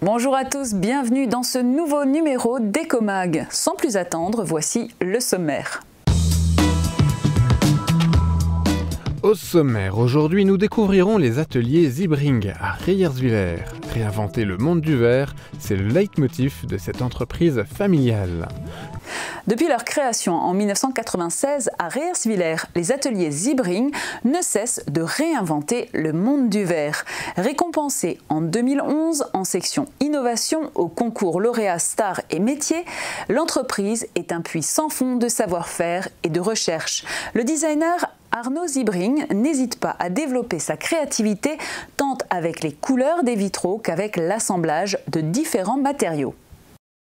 Bonjour à tous, bienvenue dans ce nouveau numéro d'Ecomag. Sans plus attendre, voici le sommaire. Au sommaire, aujourd'hui, nous découvrirons les ateliers Zibring à Reyerswiller. Réinventer le monde du verre, c'est le leitmotiv de cette entreprise familiale. Depuis leur création en 1996 à Reyerswiller, les ateliers Zibring ne cessent de réinventer le monde du verre. Récompensés en 2011 en section innovation au concours lauréat Stars et métiers, l'entreprise est un puits sans fond de savoir-faire et de recherche. Le designer Arnaud Zibring n'hésite pas à développer sa créativité tant avec les couleurs des vitraux qu'avec l'assemblage de différents matériaux.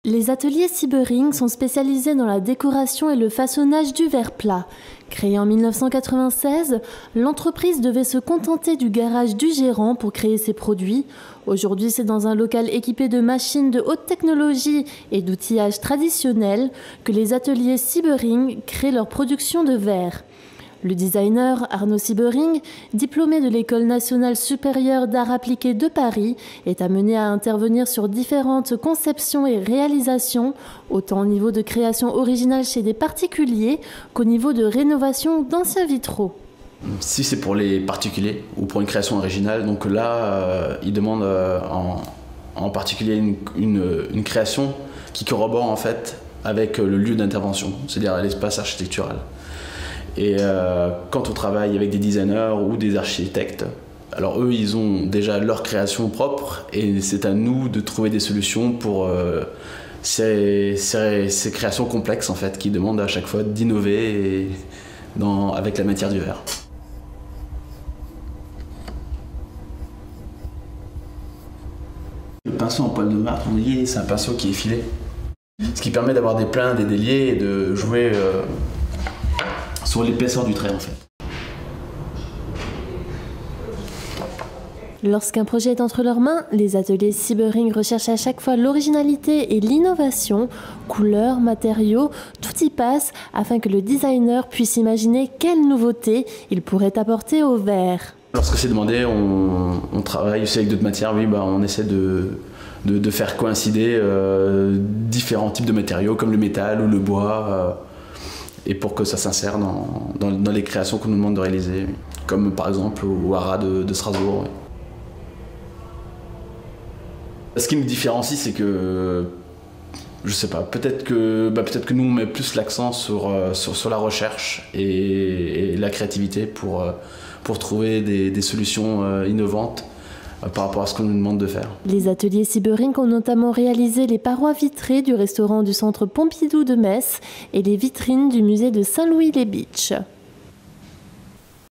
Les ateliers Zibring sont spécialisés dans la décoration et le façonnage du verre plat. Créée en 1996, l'entreprise devait se contenter du garage du gérant pour créer ses produits. Aujourd'hui, c'est dans un local équipé de machines de haute technologie et d'outillage traditionnels que les ateliers Zibring créent leur production de verre. Le designer Arnaud Zibring, diplômé de l'École nationale supérieure d'art appliqué de Paris, est amené à intervenir sur différentes conceptions et réalisations, autant au niveau de création originale chez des particuliers qu'au niveau de rénovation d'anciens vitraux. Si c'est pour les particuliers ou pour une création originale, donc là, il demande en particulier une création qui corrobore en fait avec le lieu d'intervention, c'est-à-dire l'espace architectural. Et quand on travaille avec des designers ou des architectes, alors eux, ils ont déjà leur création propre et c'est à nous de trouver des solutions pour ces créations complexes en fait, qui demandent à chaque fois d'innover avec la matière du verre. Le pinceau en poil de marbre, c'est un pinceau qui est filé, ce qui permet d'avoir des pleins, des déliés et de jouer sur l'épaisseur du trait en fait. Lorsqu'un projet est entre leurs mains, les ateliers Zibring recherchent à chaque fois l'originalité et l'innovation, couleurs, matériaux, tout y passe afin que le designer puisse imaginer quelle nouveauté il pourrait apporter au verre. Lorsque c'est demandé, on travaille aussi avec d'autres matières, oui, on essaie de faire coïncider différents types de matériaux comme le métal ou le bois. Et pour que ça s'insère dans les créations qu'on nous demande de réaliser, comme par exemple au haras de Strasbourg. Ce qui me différencie, c'est que, je sais pas, peut-être que nous on met plus l'accent sur la recherche et la créativité pour trouver des solutions innovantes par rapport à ce qu'on nous demande de faire. Les ateliers Zibring ont notamment réalisé les parois vitrées du restaurant du centre Pompidou de Metz et les vitrines du musée de Saint-Louis-les-Bitches.